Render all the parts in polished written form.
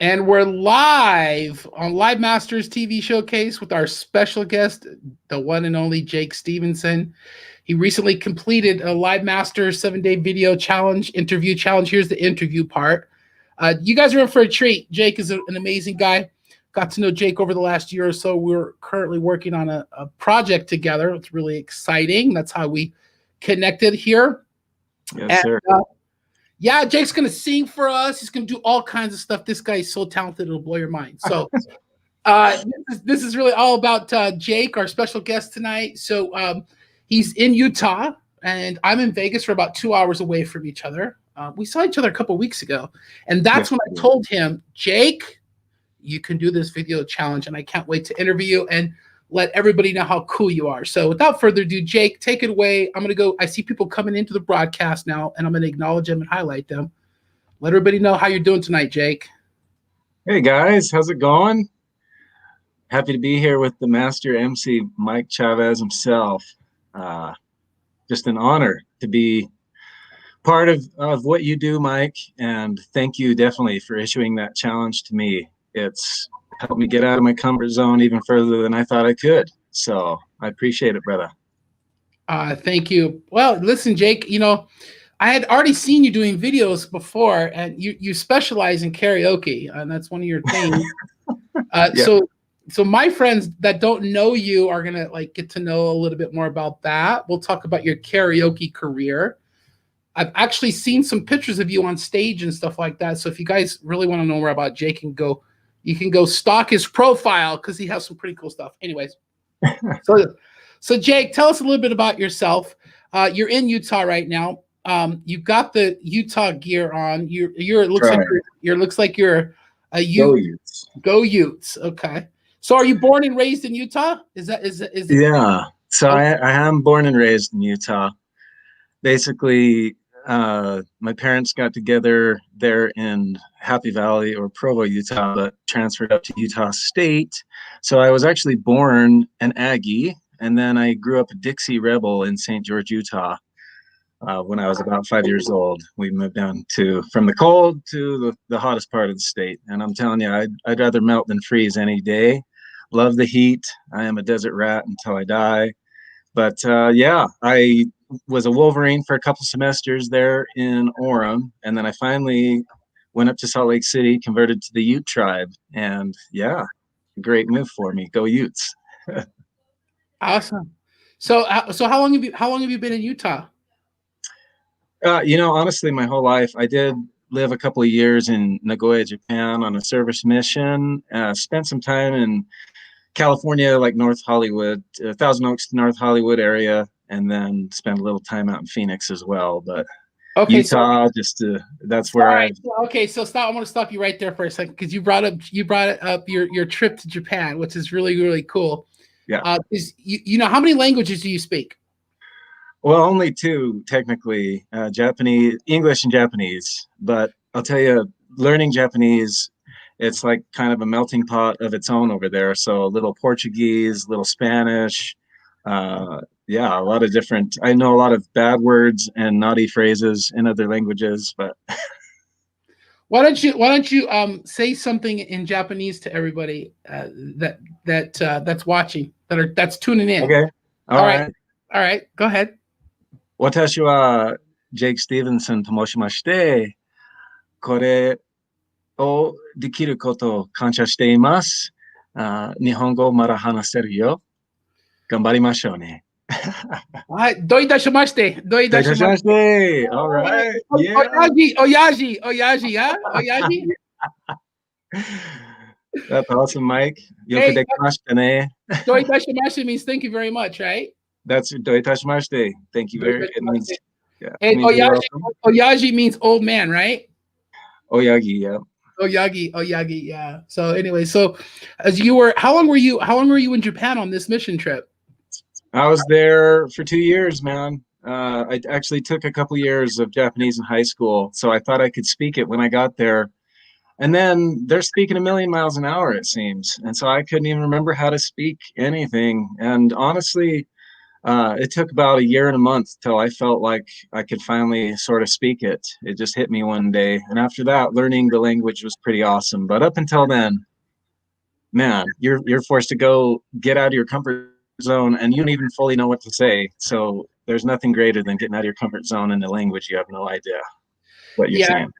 And we're live on Live Masters TV Showcase with our special guest, the one and only Jake Stevenson. He recently completed a Live Masters 7-day video challenge, interview challenge. Here's the interview part. You guys are in for a treat. Jake is an amazing guy. Got to know Jake over the last year or so. We're currently working on a project together. It's really exciting. That's how we connected here. Yes, sir. Yeah, Jake's going to sing for us. He's going to do all kinds of stuff. This guy is so talented, it'll blow your mind. So this is really all about Jake, our special guest tonight. So he's in Utah, and I'm in Vegas. We're about 2 hours away from each other. We saw each other a couple of weeks ago, and that's when I told him, Jake, you can do this video challenge, and I can't wait to interview you and let everybody know how cool you are. So without further ado, Jake, take it away. I'm going to go. I see people coming into the broadcast now, and I'm going to acknowledge them and highlight them. Let everybody know how you're doing tonight, Jake. Hey, guys. How's it going? Happy to be here with the master MC, Mike Chavez himself. Just an honor to be part of what you do, Mike, and thank you definitely for issuing that challenge to me. It's helped me get out of my comfort zone even further than I thought I could. So I appreciate it, brother. Thank you. Well, listen, Jake, you know, I had already seen you doing videos before, and you specialize in karaoke, and that's one of your things. Yeah. So my friends that don't know you are going to like get to know a little bit more about that. We'll talk about your karaoke career. I've actually seen some pictures of you on stage and stuff like that. So if you guys really want to know more about Jake, you can go stalk his profile because he has some pretty cool stuff. Anyways, so Jake, tell us a little bit about yourself. You're in Utah right now. You've got the Utah gear on. It looks like you're a Utes. Go Utes. Okay. So are you born and raised in Utah? Is it? Yeah. So I am born and raised in Utah. Basically, my parents got together there in Happy Valley or Provo, Utah, but transferred up to Utah State. So I was actually born an Aggie, and then I grew up a Dixie Rebel in St. George, Utah. When I was about 5 years old, we moved down from the cold to the hottest part of the state. And I'm telling you, I'd rather melt than freeze any day. Love the heat. I am a desert rat until I die. But yeah, I was a Wolverine for a couple semesters there in Orem, and then I finally went up to Salt Lake City, converted to the Ute tribe, and yeah, great move for me. Go Utes! Awesome. So how long have you been in Utah? You know, honestly, my whole life. I did live a couple of years in Nagoya, Japan, on a service mission. Spent some time in California, like North Hollywood, Thousand Oaks to North Hollywood area, and then spent a little time out in Phoenix as well. But okay, Utah, that's where I. Okay, so stop. I want to stop you right there for a second because you brought up your trip to Japan, which is really, really cool. Yeah. You know, how many languages do you speak? Well, only two technically, Japanese, English, and Japanese. But I'll tell you, learning Japanese, it's like kind of a melting pot of its own over there. So a little Portuguese, little Spanish, yeah, a lot of different. I know a lot of bad words and naughty phrases in other languages, but. Why don't you say something in Japanese to everybody that's watching, that's tuning in? Okay. All right. Go ahead. 私は Jake Stevenson と申しまして、これをできることを感謝しています。日本語まだ話せるよ。頑張りましょうね。はい、どういたしまして。どういたしまして。All right. Yeah. Oyaji, yeah? Oyaji? That's awesome, Mike. よくできましたね。どういたしまして means thank you very much, right? That's どういたしまして. Thank you very much. Yeah. And Oyaji means old man, right? Oyagi, yeah. Oyagi, yeah. So anyway, how long were you in Japan on this mission trip? I was there for 2 years, man. I actually took a couple years of Japanese in high school, so I thought I could speak it when I got there. And then they're speaking a million miles an hour, it seems. And so I couldn't even remember how to speak anything. And honestly, It took about a year and a month till I felt like I could finally sort of speak it. It just hit me one day. And after that, learning the language was pretty awesome. But up until then, man, you're forced to go get out of your comfort zone and you don't even fully know what to say. So there's nothing greater than getting out of your comfort zone in a language you have no idea what you're Yeah. saying.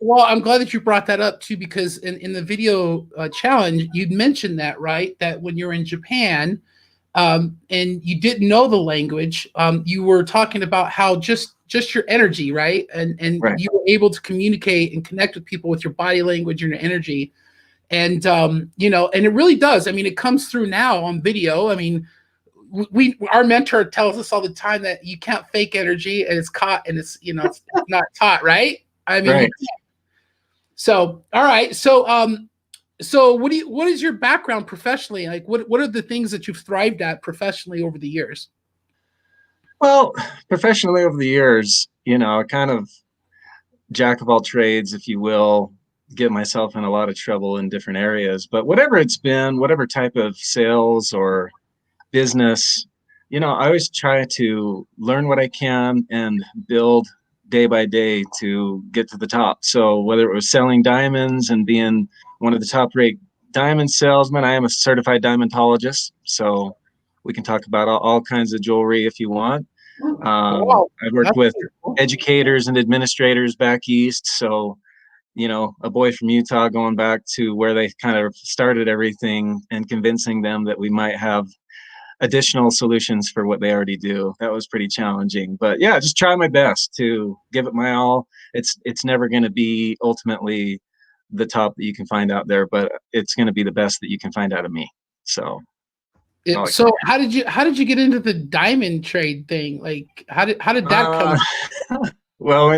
Well, I'm glad that you brought that up too, because in the video challenge, you mentioned that, right? That when you're in Japan, and you didn't know the language, you were talking about how just your energy, right? And Right. you were able to communicate and connect with people with your body language and your energy. And you know, and it really does. I mean, it comes through now on video. I mean, we our mentor tells us all the time that you can't fake energy, and it's caught, and it's, you know, it's not taught, right? I mean, Right. so all right. So what is your background professionally? Like what are the things that you've thrived at professionally over the years? Well, professionally over the years, kind of jack of all trades, if you will, get myself in a lot of trouble in different areas. But whatever it's been, whatever type of sales or business, I always try to learn what I can and build day by day to get to the top. So whether it was selling diamonds and being one of the top rate diamond salesmen, I am a certified diamondologist. So we can talk about all kinds of jewelry if you want. Wow, I've worked that's with pretty cool. educators and administrators back east. So, a boy from Utah going back to where they kind of started everything and convincing them that we might have additional solutions for what they already do. That was pretty challenging. But yeah, just try my best to give it my all. It's never going to be ultimately the top that you can find out there, but it's going to be the best that you can find out of me. So I like to So how did you get into the diamond trade thing? Like how did that come? Uh, well,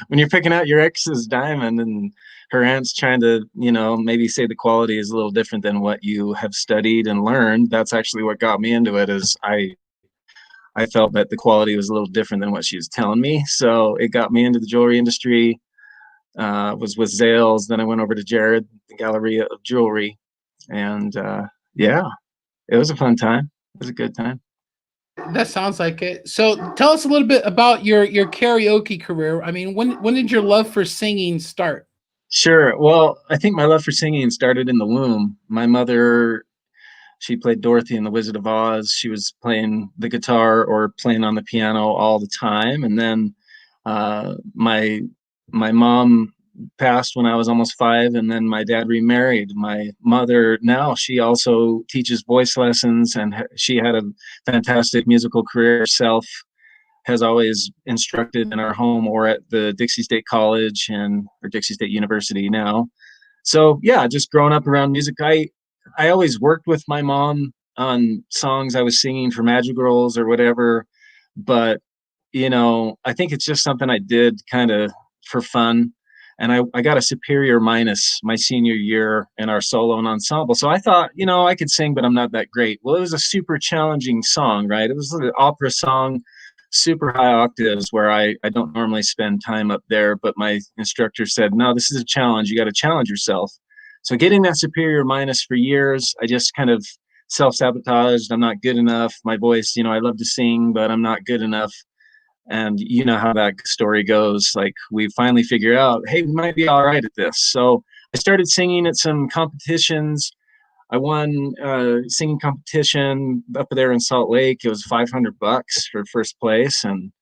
when you're picking out your ex's diamond and her aunt's trying to, maybe say the quality is a little different than what you have studied and learned, that's actually what got me into it. Is I felt that the quality was a little different than what she was telling me, so it got me into the jewelry industry. Was with Zales, then I went over to Jared, the Galleria of Jewelry, and yeah, it was a fun time. It was a good time. That sounds like it. So tell us a little bit about your karaoke career. I mean, when did your love for singing start? Sure. Well, I think my love for singing started in the womb. My mother, she played Dorothy in The Wizard of Oz. She was playing the guitar or playing on the piano all the time. And then my mom passed when I was almost 5, and then my dad remarried. My mother now, she also teaches voice lessons, and she had a fantastic musical career herself. Has always instructed in our home or at the Dixie State College or Dixie State University now. So yeah, just growing up around music, I always worked with my mom on songs I was singing for Madrigals or whatever, but I think it's just something I did kind of for fun. And I got a superior minus my senior year in our solo and ensemble. So I thought, I could sing, but I'm not that great. Well, it was a super challenging song, right? It was an opera song, super high octaves where I don't normally spend time up there. But my instructor said, no, this is a challenge. You got to challenge yourself. So getting that superior minus for years, I just kind of self-sabotaged. I'm not good enough. My voice, I love to sing, but I'm not good enough. And you know how that story goes. Like we finally figure out, hey, we might be all right at this. So I started singing at some competitions. I won a singing competition up there in Salt Lake. It was $500 for first place, and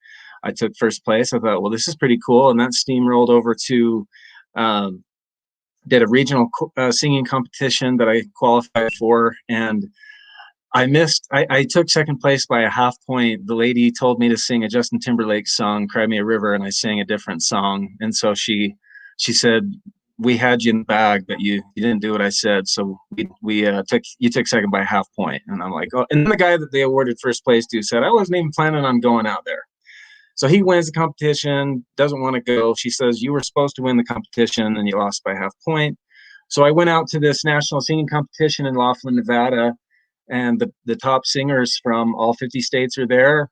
I took first place. I thought, well, this is pretty cool, and that steamrolled over to um, did a regional singing competition that I qualified for, and I missed. I took second place by a half point. The lady told me to sing a Justin Timberlake song, "Cry Me a River," and I sang a different song. And so she said, "We had you in the bag, but you didn't do what I said. So we took second by a half point." And I'm like, "Oh!" And then the guy that they awarded first place to said, "I wasn't even planning on going out there." So he wins the competition, doesn't want to go. She says, "You were supposed to win the competition, and you lost by half point." So I went out to this national singing competition in Laughlin, Nevada, and the top singers from all 50 states are there.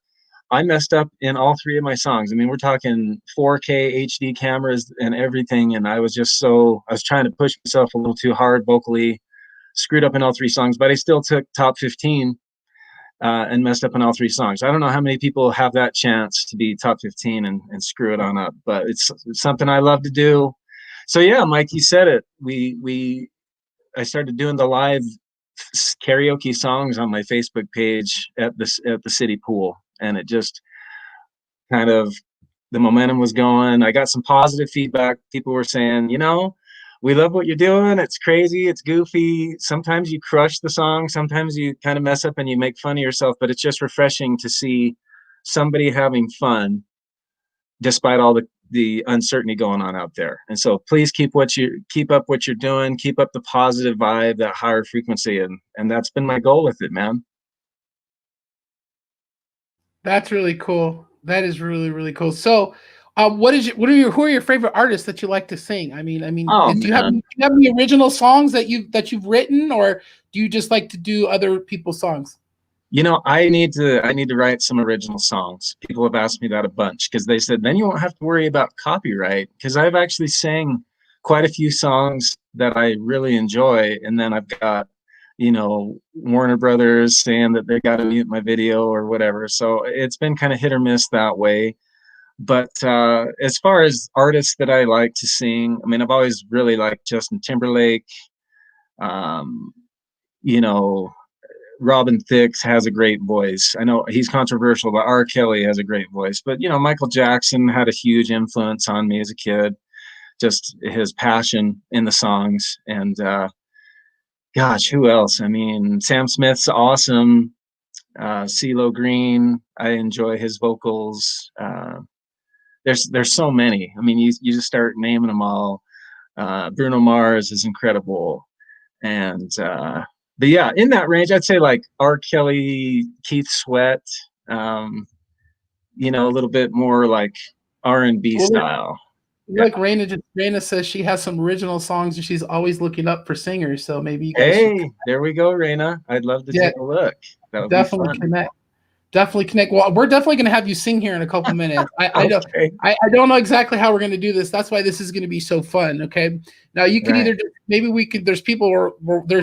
I messed up in all 3 of my songs. I mean, we're talking 4K HD cameras and everything, and I was trying to push myself a little too hard vocally, screwed up in all 3 songs, but I still took top 15. and messed up on all 3 songs. I don't know how many people have that chance to be top 15 and screw it on up, but it's something I love to do. So yeah, Mike, you said it. I started doing the live karaoke songs on my Facebook page at the city pool, and it just kind of, the momentum was going. I got some positive feedback. People were saying, we love what you're doing. It's crazy. It's goofy. Sometimes you crush the song. Sometimes you kind of mess up and you make fun of yourself, but it's just refreshing to see somebody having fun despite all the uncertainty going on out there. And so please keep up what you're doing, keep up the positive vibe, that higher frequency. And that's been my goal with it, man. That's really cool. That is really, really cool. So, who are your favorite artists that you like to sing? Oh, Do you have any original songs that you've written, or do you just like to do other people's songs? I need to write some original songs. People have asked me that a bunch because they said, then you won't have to worry about copyright. Because I've actually sang quite a few songs that I really enjoy. And then I've got, Warner Brothers saying that they got to mute my video or whatever. So it's been kind of hit or miss that way. But as far as artists that I like to sing, I've always really liked Justin Timberlake. Um, you know, Robin Thicke has a great voice. I know he's controversial, but R. Kelly has a great voice. But Michael Jackson had a huge influence on me as a kid. Just his passion in the songs, and gosh, who else? Sam Smith's awesome. CeeLo Green, I enjoy his vocals. There's so many. You just start naming them all. Bruno Mars is incredible, and but yeah, in that range, I'd say like R. Kelly, Keith Sweat, a little bit more like R&B style. Look, Raina says she has some original songs and she's always looking up for singers. So maybe you guys there we go, Raina. I'd love to take a look. That would definitely be fun. Definitely connect. Well, we're definitely going to have you sing here in a couple minutes. I don't know exactly how we're going to do this. That's why this is going to be so fun. Okay. Now you can either, maybe we could, there's people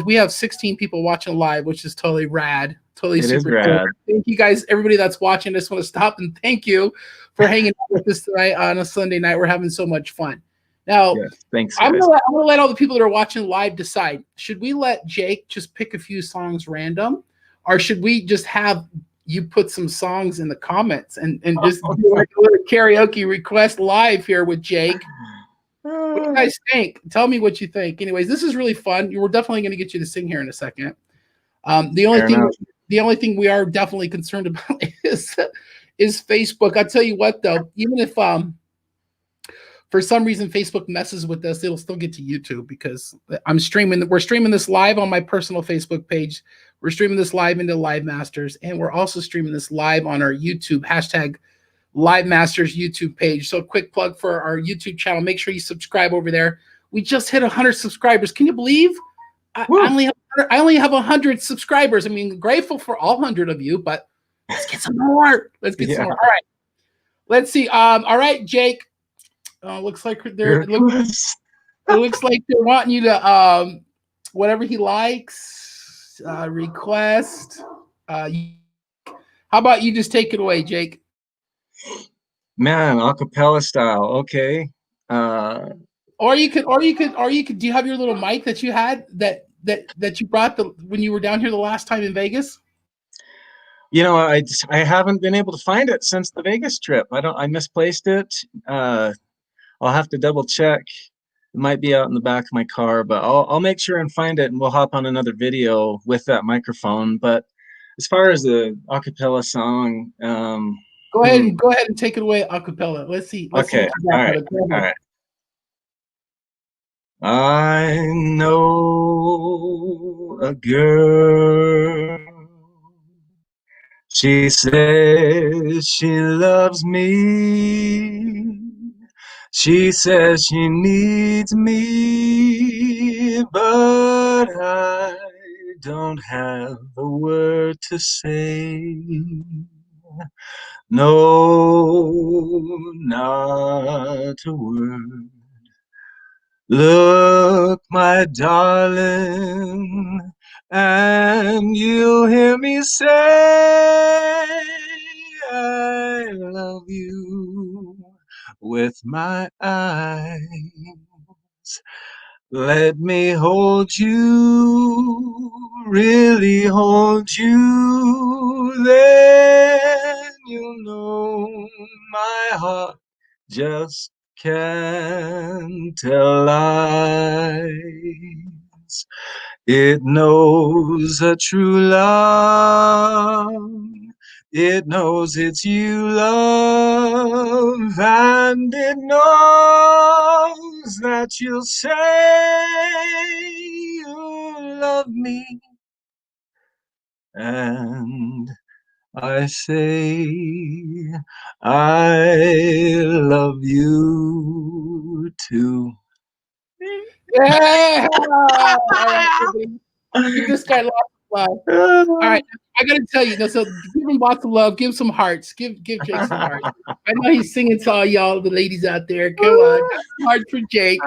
we have 16 people watching live, which is totally rad. Totally super cool. Thank you guys, everybody that's watching. I just want to stop and thank you for hanging out with us tonight on a Sunday night. We're having so much fun. Now, thanks. I'm gonna let all the people that are watching live decide. Should we let Jake just pick a few songs random, or should we just have you put some songs in the comments and just do like a little karaoke request live here with Jake? What do you guys think? Tell me what you think. Anyways, this is really fun. We're definitely going to get you to sing here in a second. The only thing we are definitely concerned about is Facebook. I'll tell you what, though, even if for some reason Facebook messes with us, it'll still get to YouTube because we're streaming this live on my personal Facebook page. We're streaming this live into Live Masters, and we're also streaming this live on our YouTube # Live Masters YouTube page. So quick plug for our YouTube channel. Make sure you subscribe over there. We just hit 100 subscribers. Can you believe? I only have 100 subscribers. Grateful for all 100 of you, but let's get some more. Let's get some more. All right. Let's see. All right, Jake. Looks like it looks like they're wanting you to whatever he likes request. How about you just take it away, Jake? Man, acapella style. Okay. Or you could. Do you have your little mic that you had that you brought when you were down here the last time in Vegas? I haven't been able to find it since the Vegas trip. I misplaced it. I'll have to double check. It might be out in the back of my car, but I'll make sure and find it, and we'll hop on another video with that microphone. But as far as the acapella song, go ahead and take it away acapella. Let's see. Okay. All right. I know a girl. She says she loves me. She says she needs me, but I don't have a word to say. No, not a word. Look, my darling, and you'll hear me say, I love you with my eyes. Let me hold you, really hold you, then you'll know my heart just can't tell lies. It knows a true love. It knows it's you, love, and it knows that you'll say you love me, and I say I love you too. Yeah. All right, everybody. Give this guy lots of love. All right, I gotta tell you, so give him lots of love. Give some hearts. Give Jake some hearts. I know he's singing to all y'all, the ladies out there. Come on, hearts for Jake.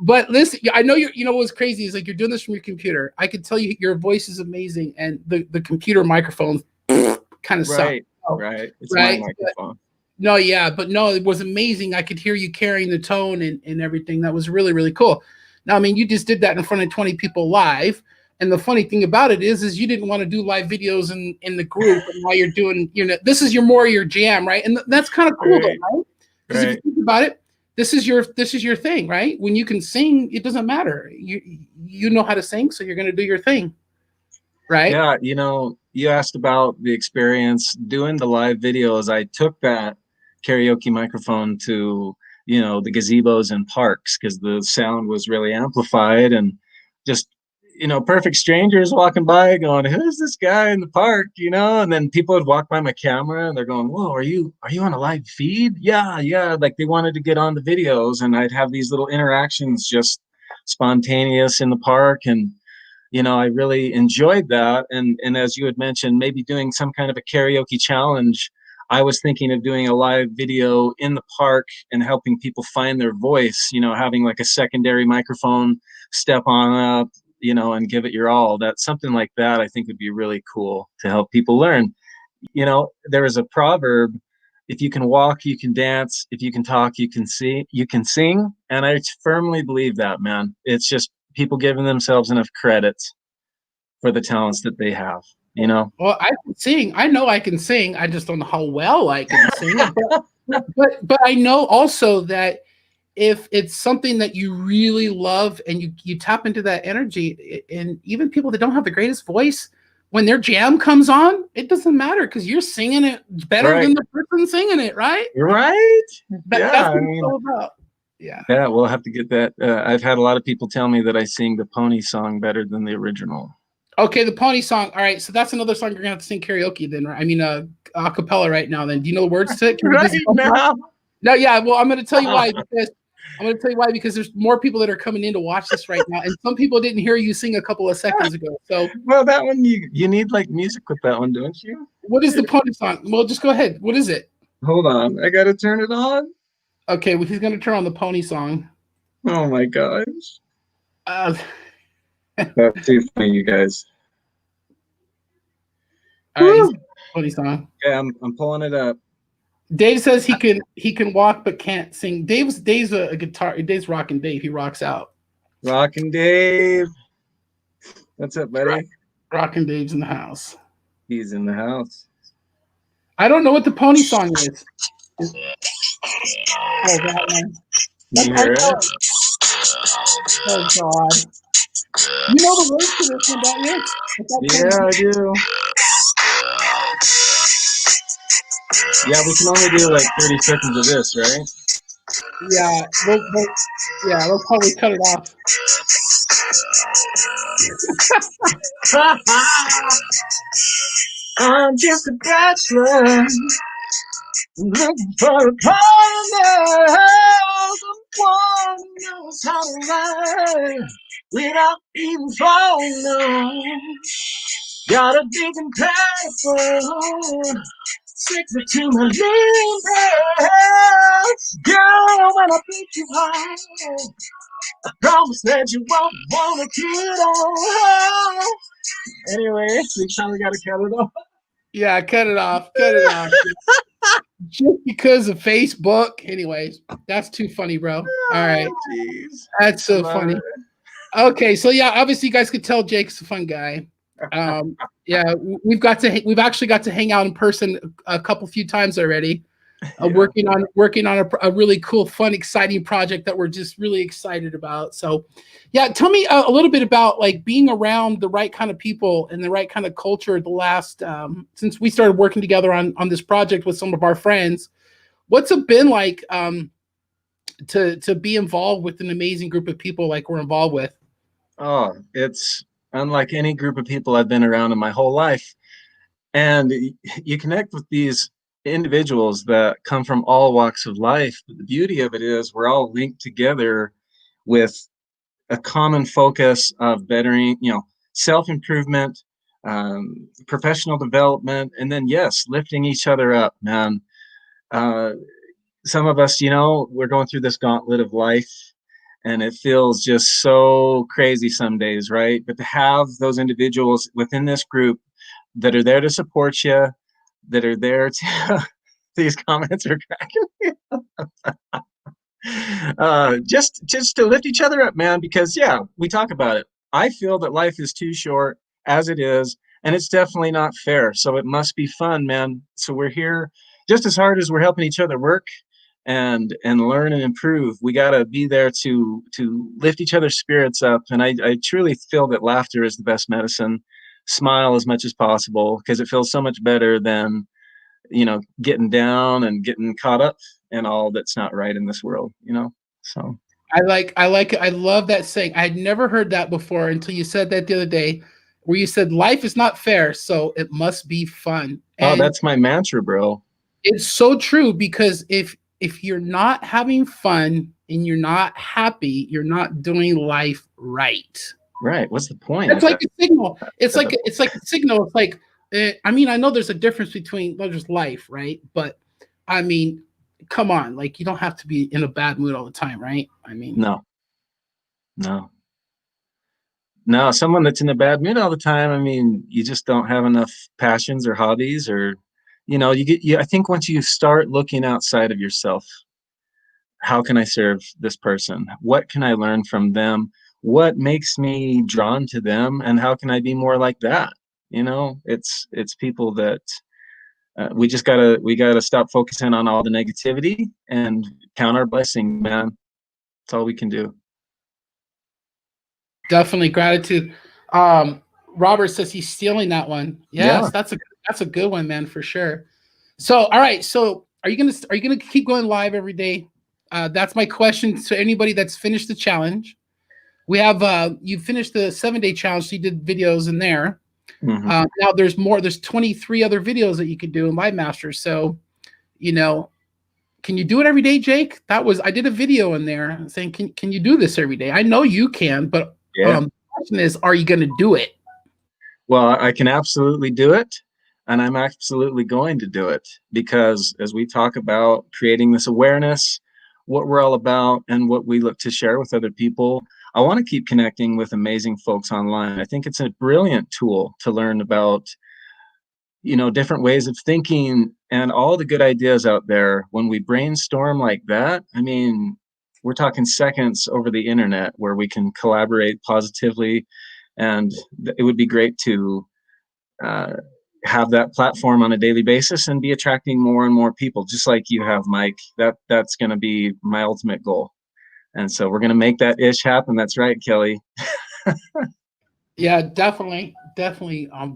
But listen, I know you're. You know what's crazy is like you're doing this from your computer. I can tell you your voice is amazing, and the computer microphones kind of suck. Right. It's right? my microphone. No, yeah, but no, it was amazing. I could hear you carrying the tone and everything. That was really, really cool. Now, I mean, you just did that in front of 20 people live. And the funny thing about it is you didn't want to do live videos in the group. And while you're doing, this is more your jam, right? And that's kind of cool, though, right? Because if you think about it, this is your thing, right? When you can sing, it doesn't matter. You know how to sing, so you're going to do your thing, right? Yeah, you asked about the experience doing the live videos. I took that karaoke microphone to, the gazebos and parks because the sound was really amplified, and just, perfect strangers walking by going, who's this guy in the park, and then people would walk by my camera and they're going, whoa, are you on a live feed? Yeah. Like they wanted to get on the videos, and I'd have these little interactions just spontaneous in the park. And I really enjoyed that. And as you had mentioned, maybe doing some kind of a karaoke challenge. I was thinking of doing a live video in the park and helping people find their voice, having like a secondary microphone, step on up, and give it your all. That's something like that I think would be really cool to help people learn. There is a proverb, if you can walk, you can dance. If you can talk, you can sing. And I firmly believe that, man. It's just people giving themselves enough credit for the talents that they have, Well, I can sing. I know I can sing. I just don't know how well I can sing. but I know also that if it's something that you really love and you tap into that energy, and even people that don't have the greatest voice, when their jam comes on, it doesn't matter because you're singing it better than the person singing it, right? Right? That's what it's all about. Yeah, we'll have to get that. I've had a lot of people tell me that I sing the Pony song better than the original. Okay, the Pony song. All right, so that's another song you're gonna have to sing karaoke then, right? I mean, a cappella right now. Then, do you know the words to it? Right now? No, yeah. Well, I'm gonna tell you why because there's more people that are coming in to watch this right now, and some people didn't hear you sing a couple of seconds ago. So, well, that one you need like music with that one, don't you? What is the Pony song? Well, just go ahead. What is it? Hold on, I gotta turn it on. Okay, well, he's gonna turn on the Pony song. Oh my gosh. That's too funny, you guys. All right, Pony song. Yeah, I'm pulling it up. Dave says he can walk but can't sing. Dave's a guitar. Dave's rocking Dave. He rocks out. Rocking Dave. What's up, buddy? Rocking Dave's in the house. He's in the house. I don't know what the Pony song is. Oh, that one. You hear it? Oh God. You know the words to this one, don't you? Yeah, I do. Yeah, we can only do like 30 seconds of this, right? Yeah, we'll probably cut it off. I'm just a bachelor looking for a partner, someone who knows how to ride without even falling. Got a big and powerful, Stick me to my limits. Girl, when I pick you high, I promise that you won't wanna get on. Anyway, we kind of got to cut it off. Yeah, cut it off. Cut it off. Just because of Facebook. Anyways, that's too funny, bro. All right. Jeez. That's so funny. Okay, so yeah, obviously you guys could tell Jake's a fun guy. Yeah, we've actually got to hang out in person a few times already. Working on a really cool, fun, exciting project that we're just really excited about. So, yeah, tell me a little bit about like being around the right kind of people and the right kind of culture. The last since we started working together on this project with some of our friends, what's it been like to be involved with an amazing group of people like we're involved with? Oh, it's unlike any group of people I've been around in my whole life. And you connect with these individuals that come from all walks of life. But the beauty of it is we're all linked together with a common focus of bettering, self-improvement, professional development, and then, yes, lifting each other up, man. Some of us, we're going through this gauntlet of life, and it feels just so crazy some days, right? But to have those individuals within this group that are there to support you, that are there to these comments are cracking me. Just to lift each other up, man, because yeah, we talk about it. I feel that life is too short as it is, and it's definitely not fair. So it must be fun, man. So we're here just as hard as we're helping each other work and learn and improve. We got to be there to lift each other's spirits up. And I truly feel that laughter is the best medicine. Smile as much as possible because it feels so much better than getting down and getting caught up in all that's not right in this world. So I love that saying. I had never heard that before until you said that the other day, where you said life is not fair, so it must be fun. And that's my mantra, bro. It's so true because if you're not having fun and you're not happy, you're not doing life right. Right. What's the point? It's like a signal. It's like a signal. It's like I mean, I know there's a difference between just life, right? But I mean, come on, like you don't have to be in a bad mood all the time, right? I mean, no. Someone that's in a bad mood all the time, I mean, you just don't have enough passions or hobbies, or I think once you start looking outside of yourself, how can I serve this person? What can I learn from them? What makes me drawn to them, and how can I be more like that? It's people that we gotta stop focusing on all the negativity and count our blessing, man. That's all we can do. Definitely gratitude. Robert says he's stealing that one. Yes, Yeah. that's a good one, man, for sure. So, all right. So, are you gonna keep going live every day? That's my question to anybody that's finished the challenge. We have you finished the 7-day challenge. So you did videos in there. Mm-hmm. Now there's more. There's 23 other videos that you could do in Live Master. So, can you do it every day, Jake? I did a video in there saying, can you do this every day? I know you can, but the question is, are you going to do it? Well, I can absolutely do it. And I'm absolutely going to do it because as we talk about creating this awareness, what we're all about and what we look to share with other people, I want to keep connecting with amazing folks online. I think it's a brilliant tool to learn about, different ways of thinking and all the good ideas out there. When we brainstorm like that, I mean, we're talking seconds over the internet where we can collaborate positively. And it would be great to have that platform on a daily basis and be attracting more and more people, just like you have, Mike. That's going to be my ultimate goal. And so we're going to make that ish happen. That's right, Kelly. Yeah, definitely.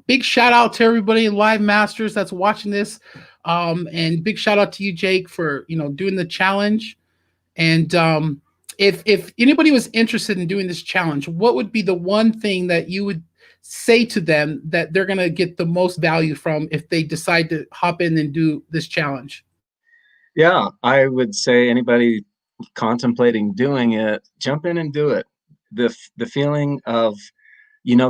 Big shout out to everybody in Live Masters that's watching this. And big shout out to you, Jake, for, doing the challenge. And if anybody was interested in doing this challenge, what would be the one thing that you would say to them that they're going to get the most value from if they decide to hop in and do this challenge? Yeah, I would say anybody contemplating doing it, jump in and do it. The feeling of,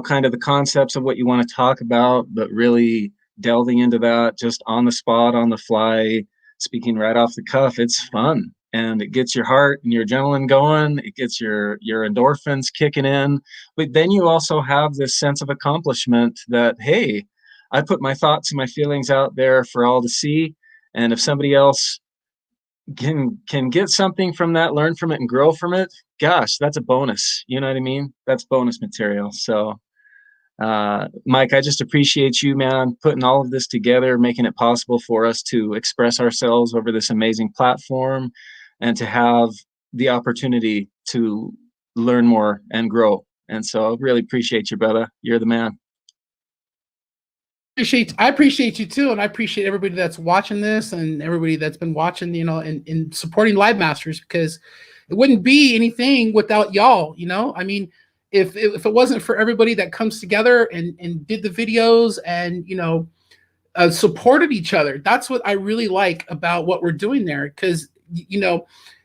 kind of the concepts of what you want to talk about, but really delving into that just on the spot, on the fly, speaking right off the cuff. It's fun, and it gets your heart and your adrenaline going. It gets your endorphins kicking in. But then you also have this sense of accomplishment that, hey, I put my thoughts and my feelings out there for all to see. And if somebody else can get something from that, learn from it, and grow from it, gosh, that's a bonus. You know what I mean? That's bonus material. So Mike, I just appreciate you, man, putting all of this together, making it possible for us to express ourselves over this amazing platform and to have the opportunity to learn more and grow. And so I really appreciate you, brother. You're the man. I appreciate you too, and I appreciate everybody that's watching this and everybody that's been watching, and supporting Live Masters, because it wouldn't be anything without y'all. I mean, if it wasn't for everybody that comes together and did the videos and supported each other, that's what I really like about what we're doing there. Because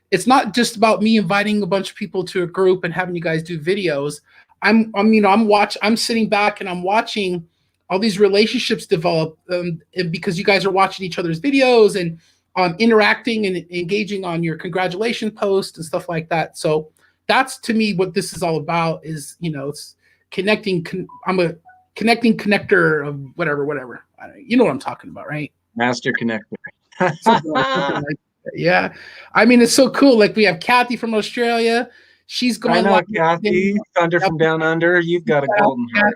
it's not just about me inviting a bunch of people to a group and having you guys do videos. I'm sitting back and I'm watching all these relationships develop, because you guys are watching each other's videos and interacting and engaging on your congratulation post and stuff like that. So that's, to me, what this is all about, is it's connecting. I'm a connecting connector of whatever. You know what I'm talking about, right? Master connector. something like that. Yeah, I mean, it's so cool. Like, we have Kathy from Australia. She's going. I know, Kathy, Thunder from Down Under. You've got a golden heart.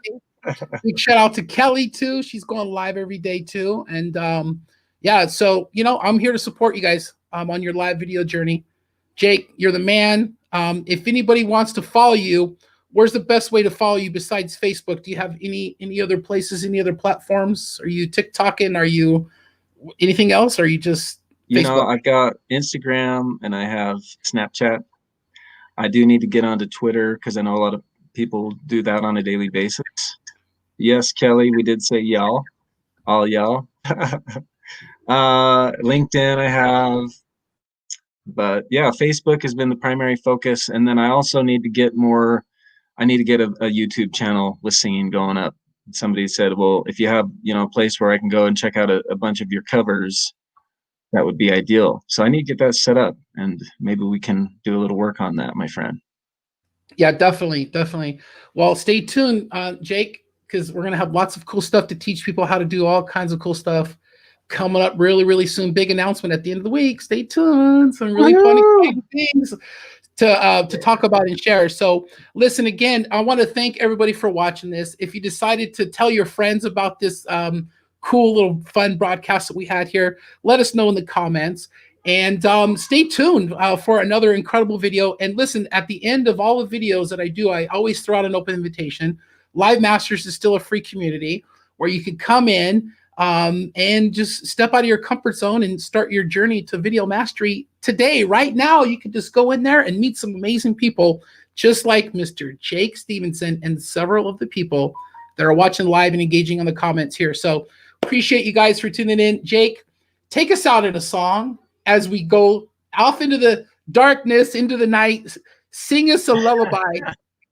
Big shout out to Kelly too. She's going live every day too. And yeah, so I'm here to support you guys on your live video journey. Jake, you're the man. If anybody wants to follow you, where's the best way to follow you besides Facebook? Do you have any other places, any other platforms? Are you TikToking? Are you anything else? Or are you just Facebook? I've got Instagram and I have Snapchat. I do need to get onto Twitter because I know a lot of people do that on a daily basis. Yes, Kelly, we did say y'all, all y'all. LinkedIn I have, but yeah, Facebook has been the primary focus. And then I also need to get I need to get a YouTube channel with singing going up. Somebody said, well, if you have, a place where I can go and check out a bunch of your covers, that would be ideal. So I need to get that set up, and maybe we can do a little work on that, my friend. Yeah, definitely. Well, stay tuned, Jake, because we're going to have lots of cool stuff to teach people how to do all kinds of cool stuff coming up really, really soon. Big announcement at the end of the week. Stay tuned. Some really fun, exciting things to talk about and share. So listen, again, I want to thank everybody for watching this. If you decided to tell your friends about this cool little fun broadcast that we had here, let us know in the comments. And stay tuned for another incredible video. And listen, at the end of all the videos that I do, I always throw out an open invitation. Live Masters is still a free community where you can come in and just step out of your comfort zone and start your journey to video mastery today. Right now, you can just go in there and meet some amazing people, just like Mr. Jake Stevenson and several of the people that are watching live and engaging on the comments here. So appreciate you guys for tuning in. Jake, take us out in a song as we go off into the darkness, into the night. Sing us a lullaby.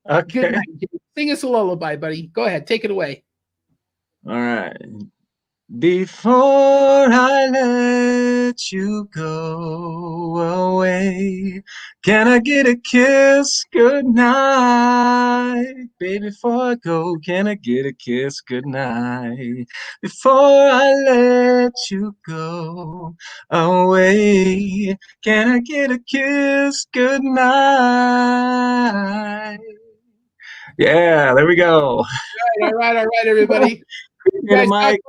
Okay. Good night, Jake. Sing us a lullaby, buddy. Go ahead. Take it away. All right. Before I let you go away, can I get a kiss goodnight? Baby, before I go, can I get a kiss goodnight? Before I let you go away, can I get a kiss goodnight? Yeah, there we go. All right, everybody. Get it, Mike.